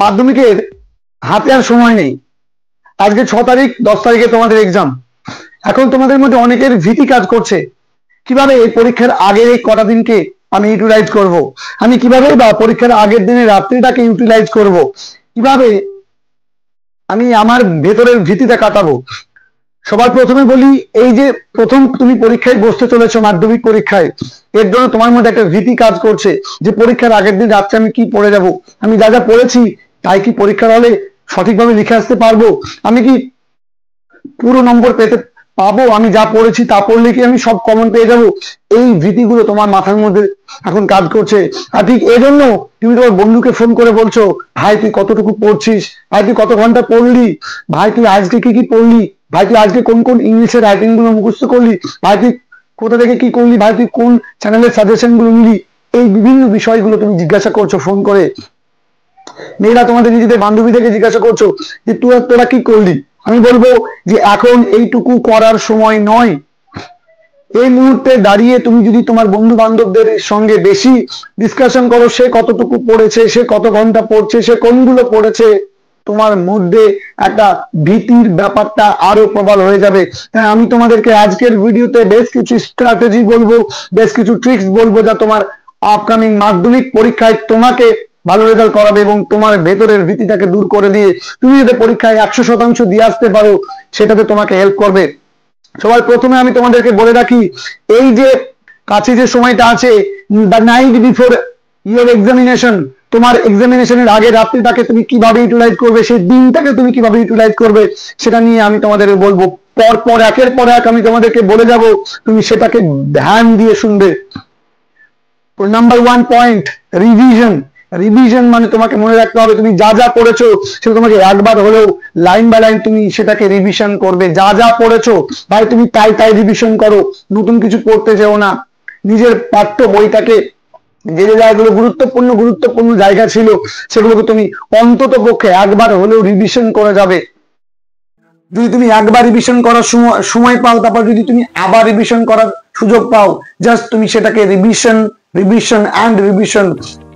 মাধ্যমিকের হাতে আর সময় নেই। আজকে 6 তারিখ, 10 তারিখে তোমাদের এক্সাম। এখন তোমাদের মধ্যে অনেকের ভীতি কাজ করছে, কিভাবে এই পরীক্ষার আগের এই কটা দিনকে আমি ইউটিলাইজ করব, আমি কিভাবে বা পরীক্ষার আগের দিনে রাত্রিটাকে ইউটিলাইজ করব, কিভাবে আমি আমার ভেতরের ভীতিটা কাটাবো। সবার প্রথমে বলি, এই যে প্রথম তুমি পরীক্ষায় বসতে চলেছো, মাধ্যমিক পরীক্ষায়, এর জন্য তোমার মধ্যে একটা ভীতি কাজ করছে যে পরীক্ষার আগের দিন রাত্রে আমি কি পড়ে যাব, আমি যা যা পড়েছি তাই কি পরীক্ষার হলে সঠিকভাবে লিখে আসতে পারবো, আমি কি পুরো নম্বর পেতে পাবো, আমি যা পড়েছি তা পড়লে কি আমি সব কমন পেয়ে যাবো। এই ভীতিগুলো তোমার মাথার মধ্যে এখন কাজ করছে। আর ঠিক এই জন্য তুমি তোমার বন্ধুকে ফোন করে বলছো, ভাই তুই কতটুকু পড়ছিস, ভাই তুই কত ঘন্টা পড়লি, ভাই তুই আজকে কি কি পড়লি, ভাই তুই আজকে কোন কোন ইংলিশের রাইটিং গুলো মুখস্থ করলি, ভাই তুই কোথা থেকে কি করলি, ভাই তুই কোন চ্যানেলের সাজেশন গুলো নিলি। এই বিভিন্ন বিষয়গুলো তুমি জিজ্ঞাসা করছো ফোন করে। মেয়েরা তোমাদের নিজেদের বান্ধবী থেকে জিজ্ঞাসা করছো যে তোরা কি করলি। আমি বলবো যে এখন এইটুকু করার সময় নয়। এই মুহূর্তে দাঁড়িয়ে তুমি যদি তোমার বন্ধু বান্ধবদের সঙ্গে বেশি ডিসকাশন করো, সে কতটুকু পড়েছে, সে কত ঘন্টা পড়ছে, সে কোনগুলো পড়েছে, তোমার মধ্যে একটা ভীতির ব্যাপারটা আরো প্রবল হয়ে যাবে। হ্যাঁ, আমি তোমাদেরকে আজকের ভিডিওতে বেশ কিছু স্ট্র্যাটেজি বলবো, বেশ কিছু ট্রিক্স বলবো, যা তোমার আপকামিং মাধ্যমিক পরীক্ষায় তোমাকে ভালো রেজাল্ট করাবে এবং তোমার ভেতরের ভীতিটাকে দূর করে দিয়ে তুমি যদি পরীক্ষায় 100% দিয়ে আসতে পারো, সেটাতে তোমাকে হেল্প করবে। সবার প্রথমে আমি তোমাদেরকে বলে রাখি, এই যে কাছে যে সময়টা আছে, the night before your examination, তোমার এক্সামিনেশনের আগে রাত্রিটাকে তুমি কিভাবে ইউটিলাইজ করবে, সেই দিনটাকে তুমি কিভাবে ইউটিলাইজ করবে, সেটা নিয়ে আমি তোমাদের বলবো। পর একের পর এক আমি তোমাদেরকে বলে যাব, তুমি সেটাকে ধ্যান দিয়ে শুনবে। Number 1 point, revision. রিভিশন মানে তোমাকে মনে রাখতে হবে তুমি যা যা পড়েছো সেটা তোমাকে একবার হলেও লাইন বাই লাইন তুমি সেটাকে রিভিশন করবে। যা যা পড়েছো ভাই তুমি তাই রিভিশন করো, নতুন কিছু পড়তে যেও না। নিজের পাঠ্য বইটাকে যে যে জায়গাগুলো গুরুত্বপূর্ণ জায়গা ছিল সেগুলোকে তুমি অন্তত পক্ষে একবার হলেও রিভিশন করে যাবে। যদি তুমি একবার রিভিশন করার সময় পাও, তারপর যদি তুমি আবার রিভিশন করার সুযোগ পাও, জাস্ট তুমি সেটাকে রিভিশন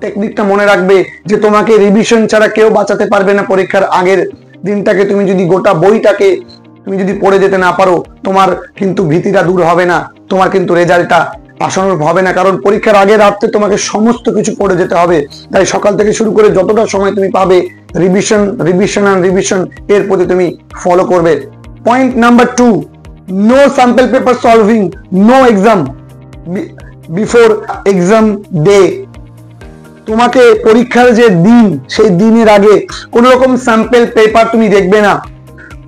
টেকনিকটা মনে রাখবে যে তোমাকে রিভিশন ছাড়া কেউ বাঁচাতে পারবে না। পরীক্ষার আগের দিনটাকে তুমি যদি গোটা বইটাকে তুমি যদি পড়ে যেতে না পারো, তোমার কিন্তু ভীতিটা দূর হবে না, তোমার কিন্তু রেজাল্টটা আশানুরূপ হবে না। কারণ পরীক্ষার আগের রাত্রে তোমাকে সমস্ত কিছু পড়ে যেতে হবে। তাই সকাল থেকে শুরু করে যতটা সময় তুমি পাবে, রিভিশন এর প্রতি তুমি ফলো করবে। Point number 2, no sample paper solving, no exam before exam day. তোমাকে পরীক্ষার যে দিন, সেই দিনের আগে কোন রকম স্যাম্পল পেপার তুমি দেখবে না,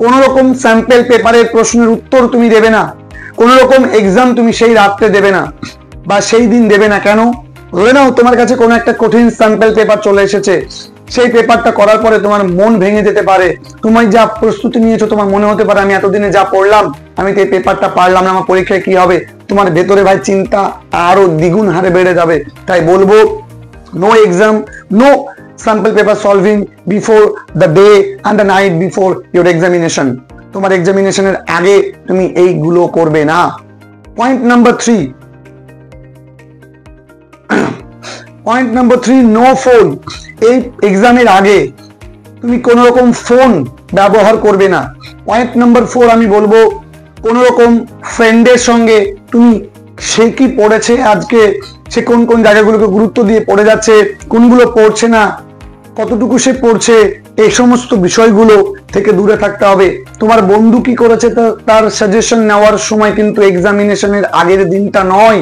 কোন রকম স্যাম্পল পেপারের প্রশ্নের উত্তর তুমি দেবে না, কোন রকম এক্সাম তুমি সেই রাত্রে দেবে না বা সেই দিন দেবে না। কেন? ধরে নাও তোমার কাছে কোনো একটা কঠিন স্যাম্পল পেপার চলে এসেছে, সেই পেপারটা করার পরে তোমার মন ভেঙে যেতে পারে। তুমি যা প্রস্তুতি নিয়েছো, তোমার মনে হতে পারে আমি এতদিনে যা পড়লাম, আমি তো এই পেপারটা পারলাম না, আমার পরীক্ষায় কি হবে। তোমার ভেতরে ভাই চিন্তা আরো দ্বিগুণ হারে বেড়ে যাবে। তাই বলবো, no exam, no sample paper solving before the day and the night before your examination. তোমার এক্সামিনেশনের আগে তুমি এইগুলো করবে না। Point number 3, no phone. এই এক্সামের আগে তুমি কোন রকম ফোন ব্যবহার করবে না। পয়েন্ট নাম্বার 4 আমি বলবো, কোন রকম ফ্রেন্ডের সঙ্গে তুমি সে কি পড়েছে আজকে, সে কোন কোন জায়গাগুলোকে গুরুত্ব দিয়ে পড়ে যাচ্ছে, কোনগুলো পড়ছে না, কতটুকু সে পড়ছে, এই সমস্ত বিষয়গুলো থেকে দূরে থাকতে হবে। তোমার বন্ধু কি করেছে তার সাজেশন নেওয়ার সময় কিন্তু এক্সামিনেশনের আগের দিনটা নয়।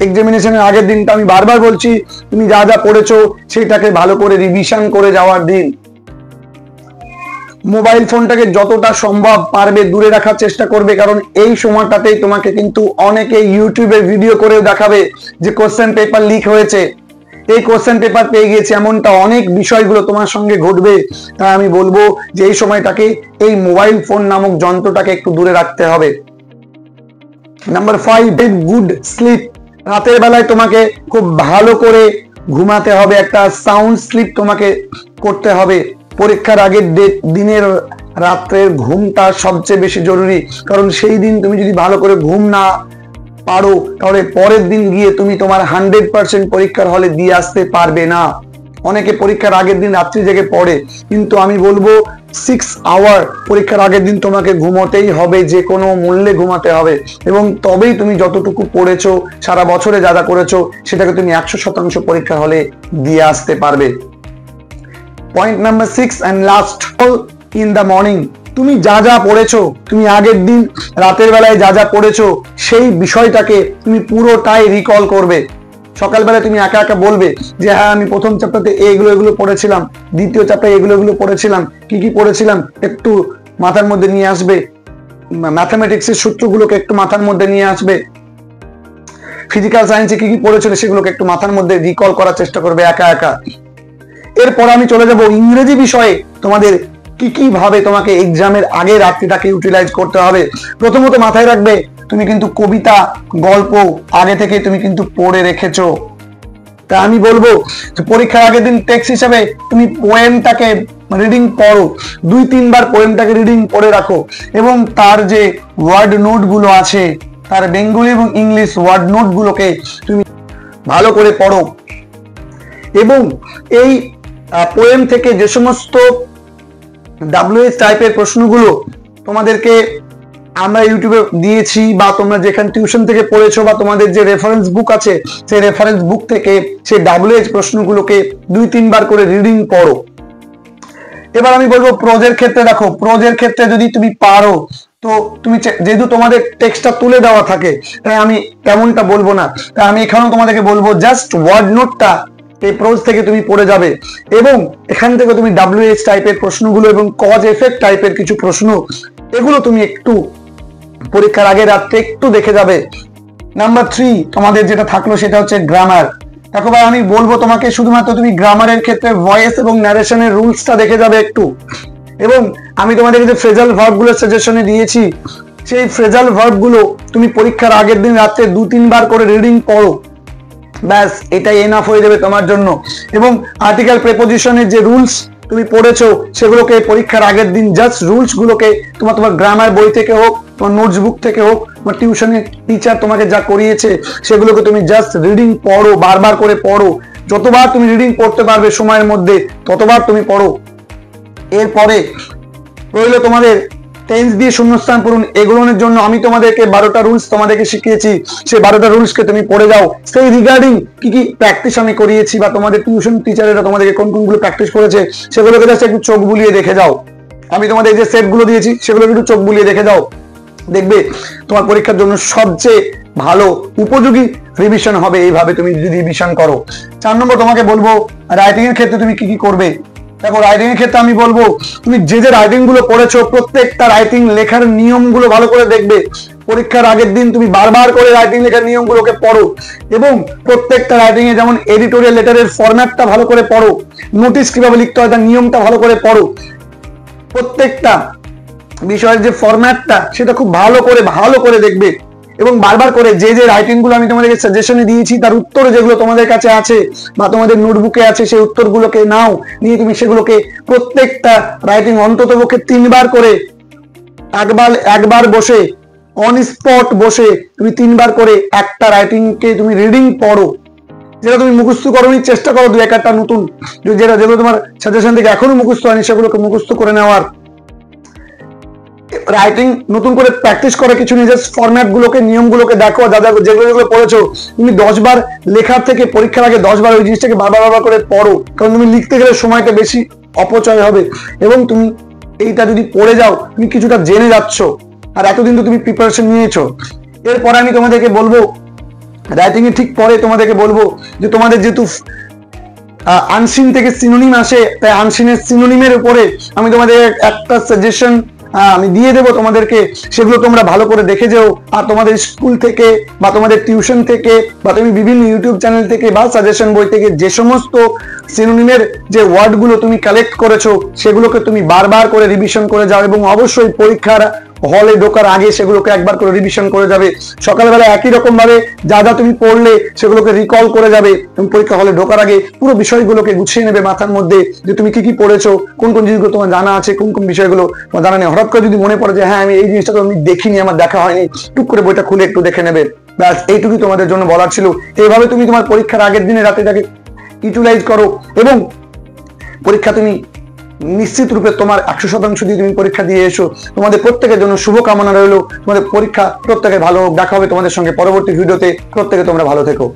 এক্সামিনেশনের আগের দিনটা আমি বারবার বলছি, তুমি যা যা পড়েছো সেটাকে ভালো করে রিভিশন করে যাওয়ার দিন। মোবাইল ফোনটাকে যতটা সম্ভব পারবে দূরে রাখার চেষ্টা করবে, কারণ এই সময়টাতেই তোমাকে কিন্তু অনেকে ইউটিউবে ভিডিও করেও দেখাবে যে কোশ্চেন পেপার লিক হয়েছে, এই কোশ্চেন পেপার পেয়ে গিয়েছে, এমনটা অনেক বিষয়গুলো তোমার সঙ্গে ঘটবে। তাই আমি বলবো যে এই সময়টাকে এই মোবাইল ফোন নামক যন্ত্রটাকে একটু দূরে রাখতে হবে। Number 5, good sleep. রাতের বেলায় তোমাকে খুব ভালো করে ঘুমাতে হবে, একটা সাউন্ড স্লিপ তোমাকে করতে হবে। পরীক্ষার আগের দিনের রাত্রের ঘুমটা সবচেয়ে বেশি জরুরি, কারণ সেই দিন তুমি যদি ভালো করে ঘুম না পারো, তাহলে পরের দিন গিয়ে তুমি তোমার 100% পরীক্ষার হলে দিয়ে আসতে পারবে না। অনেকে পরীক্ষার আগের দিন রাত্রি জেগে পড়ে, কিন্তু আমি বলবো 6 আওয়ার পরীক্ষার আগের দিন তোমাকে ঘুমোতেই হবে, যে কোনো মূল্যে ঘুমাতে হবে, এবং তবেই তুমি যতটুকু পড়েছো সারা বছরে যা যা করেছো সেটাকে তুমি 100% পরীক্ষার হলে দিয়ে আসতে পারবে। Point number 6 and last, in the morning. তুমি যা যা পড়েছো, তুমি আগের দিন রাতের বেলায় যা যা পড়েছো সেই বিষয়টাকে তুমি পুরোটাই রিকল করবে। সকালবেলা তুমি একা একা বলবে যে হ্যাঁ আমি প্রথম চ্যাপ্টারতে এগুলো এগুলো পড়েছিলাম, দ্বিতীয় চ্যাপ্টারে এগুলো এগুলো পড়েছিলাম, কি কি পড়েছিলাম একটু মাথার মধ্যে নিয়ে আসবে, ম্যাথামেটিক্সের সূত্রগুলোকে একটু মাথার মধ্যে নিয়ে আসবে, ফিজিক্যাল সায়েন্সে কি কি পড়েছিল সেগুলোকে একটু মাথার মধ্যে রিকল করার চেষ্টা করবে একা একা। এরপর আমি চলে যাব ইংরেজি বিষয়ে তোমাদের কি কি ভাবে তোমাকে এক্সামের আগে রাত্রিটাকে ইউটিলাইজ করতে হবে। প্রথমত মাথায় রাখবে তুমি কিন্তু কবিতা গল্প আগে থেকে তুমি কিন্তু পড়ে রেখেছো। তা আমি বলবো পরীক্ষার আগের দিন টেক্সট হিসাবে তুমি পোয়েমটাকে রিডিং পড়ো, 2-3 বার পোয়েমটাকে রিডিং পড়ে রাখো, এবং তার যে ওয়ার্ড নোট গুলো আছে তার বেঙ্গলি এবং ইংলিশ ওয়ার্ড নোট গুলোকে তুমি ভালো করে পড়ো। এবং এই পোয়েম থেকে যে সমস্ত WH টাইপের প্রশ্নগুলো তোমাদেরকে আমরা ইউটিউবে দিয়েছি, বা তোমরা যেখানে টিউশন থেকে পড়েছো, বা তোমাদের যে রেফারেন্স বুক আছে সেই রেফারেন্স বুক থেকে সেই WH প্রশ্নগুলোকে 2-3 বার করে রিডিং পড়ো। এবার আমি বলবো প্রোজের ক্ষেত্রে দেখো, প্রোজের ক্ষেত্রে যদি তুমি পারো তো তুমি, যেহেতু তোমাদের টেক্সটটা তুলে দেওয়া থাকে তাই আমি তেমনটা বলবো না, তাই আমি এখানেও তোমাদেরকে বলবো জাস্ট ওয়ার্ড নোটটা এই প্রোজ থেকে তুমি পড়ে যাবে, এবং এখান থেকে তুমি WH টাইপের প্রশ্নগুলো এবং কজ এফেক্ট টাইপের কিছু প্রশ্ন এগুলো তুমি একটু পরীক্ষার আগে রাত্রে একটু দেখে যাবে। নাম্বার 3 তোমাদের যেটা থাকলো সেটা হচ্ছে গ্রামার। দেখো ভাই আমি বলবো তোমাকে শুধুমাত্র তুমি গ্রামারের ক্ষেত্রে ভয়েস এবং ন্যারেশনের রুলসটা দেখে যাবে একটু, এবং আমি তোমাদেরকে যে ফ্রেজাল ভার্বগুলো সাজেশনে দিয়েছি সেই ফ্রেজাল ভার্বগুলো তুমি পরীক্ষার আগের দিন রাতে 2-3 বার করে রিডিং পড়ো, ব্যাস এটাই এনাফ হয়ে যাবে তোমার জন্য। এবং আর্টিকেল প্রেপোজিশনের যে রুলস তুমি পড়েছো সেগুলোকে পরীক্ষার আগের দিন জাস্ট রুলস গুলোকে তোমার গ্রামার বই থেকে হোক, তোমার নোটস বুক থেকে হোক, তোমার টিউশনের টিচার তোমাকে যা করিয়েছে সেগুলোকে তুমি জাস্ট রিডিং পড়ো, বারবার করে পড়ো, যতবার তুমি রিডিং পড়তে পারবে সময়ের মধ্যে ততবার তুমি পড়ো। এরপরে রইল তোমাদের টেন্স দিয়ে শূন্যস্থান পূরণ, এগুলোর জন্য আমি তোমাদেরকে 12টা রুলস তোমাদেরকে শিখিয়েছি, সেই 12টা রুলসকে তুমি পড়ে যাও। সেই রিগার্ডিং কি কি প্র্যাকটিস আমি করিয়েছি, বা তোমাদের টিউশন টিচারেরা তোমাদেরকে কোন কোনগুলো প্র্যাকটিস করেছে সেগুলোকে জাস্ট একটু চোখ বুলিয়ে দেখে যাও। আমি তোমাদের যে সেটগুলো দিয়েছি সেগুলো একটু চোখ বুলিয়ে দেখে যাও, দেখবে তোমার পরীক্ষার জন্য সবচেয়ে ভালো উপযোগী রিভিশন হবে এইভাবে তুমি যদি রিভিশন করো। 4 নম্বর তোমাকে বলবো রাইটিং এর ক্ষেত্রে তুমি কি কি করবে। দেখো রাইটিং এর ক্ষেত্রে আমি বলবো তুমি যে যে রাইটিং গুলো পড়েছো প্রত্যেকটা রাইটিং লেখার নিয়মগুলো ভালো করে দেখবে। পরীক্ষার আগের দিন তুমি বারবার করে রাইটিং লেখার নিয়মগুলোকে পড়ো, এবং প্রত্যেকটা রাইটিং এ যেমন এডিটোরিয়াল লেটারের ফরম্যাটটা ভালো করে পড়ো, নোটিশ কিভাবে লিখতে হয় তার নিয়মটা ভালো করে পড়ো, প্রত্যেকটা বিষয়ের যে ফরম্যাটটা সেটা খুব ভালো করে দেখবে, এবং বারবার করে যে যে রাইটিং গুলো আমি তোমাদেরকে সাজেশনে দিয়েছি তার উত্তর যেগুলো তোমাদের কাছে আছে বা তোমাদের নোটবুকে আছে সেই উত্তরগুলোকে নাও, নিয়ে তুমি সেগুলোকে প্রত্যেকটা রাইটিং অন্তত পক্ষে 3 বার করে একবার বসে অন স্পট বসে তুমি 3 বার করে একটা রাইটিংকে তুমি রিডিং পড়ো। যেটা তুমি মুখস্থ করার চেষ্টা করো, 2-1টা নতুন যেগুলো তোমার সাজেশন থেকে এখনো মুখস্থ হয়নি সেগুলোকে মুখস্থ করে নেওয়ার। রাইটিং নতুন করে প্র্যাকটিস করে কিছু নেই, জাস্ট ফরম্যাট গুলোকে নিয়মগুলোকে দেখো, যেগুলো পড়েছো তুমি 10 বার লেখার থেকে পরীক্ষার আগে 10 বার ওই জিনিসটাকে বারবার করে পড়ো, কারণ তুমি লিখতে গেলে সময়টা বেশি অপচয় হবে, এবং তুমি এইটা যদি পড়ে যাও তুমি কিছুটা জেনে যাচ্ছ, আর এতদিন তো তুমি প্রিপারেশন নিয়েছো। এরপরে আমি তোমাদেরকে বলবো রাইটিং এর ঠিক পরে তোমাদেরকে বলবো যে তোমাদের যেহেতু আনসিন থেকে সিনোনিম আসে, তাই আনসিনের সিনোনিমের উপরে আমি তোমাদের একটা সাজেশন আমি দিয়ে দেবো তোমাদেরকে, সেগুলো তোমরা ভালো করে দেখে যাও। আর তোমাদের স্কুল থেকে বা তোমাদের টিউশন থেকে বা তুমি বিভিন্ন ইউটিউব চ্যানেল থেকে বা সাজেশন বই থেকে যে সমস্ত সিনোনিমের যে ওয়ার্ডগুলো তুমি কালেক্ট করেছো সেগুলোকে তুমি বারবার করে রিভিশন করে যাও, এবং অবশ্যই পরীক্ষার হলে ঢোকার আগে সেগুলোকে একবার করে রিভিশন করে যাবে। সকালবেলা একই রকম ভাবে যা যা তুমি পড়লে সেগুলোকে রিকল করে যাবে, এবং পরীক্ষা হলে ঢোকার আগে পুরো বিষয়গুলোকে গুছিয়ে নেবে মাথার মধ্যে যে তুমি কি কি পড়েছো, কোন কোন জিনিসগুলো তোমার জানা আছে, কোন কোন বিষয়গুলো তোমার জানা নেই। হঠাৎ করে যদি মনে পড়ে যে হ্যাঁ আমি এই জিনিসটা তো আমি দেখিনি, আমার দেখা হয়নি, টুক করে বইটা খুলে একটু দেখে নেবে, ব্যাস এইটুকুই তোমাদের জন্য বলার ছিল। এইভাবে তুমি তোমার পরীক্ষার আগের দিনে রাতে ইউটিলাইজ করো এবং পরীক্ষা তুমি নিশ্চিত রূপে তোমার 100% দিয়ে তুমি পরীক্ষা দিয়ে এসো। তোমাদের প্রত্যেকের জন্য শুভকামনা রইলো। তোমাদের পরীক্ষা প্রত্যেকে ভালো হোক। দেখা হবে তোমাদের সঙ্গে পরবর্তী ভিডিওতে। প্রত্যেকে তোমরা ভালো থেকো।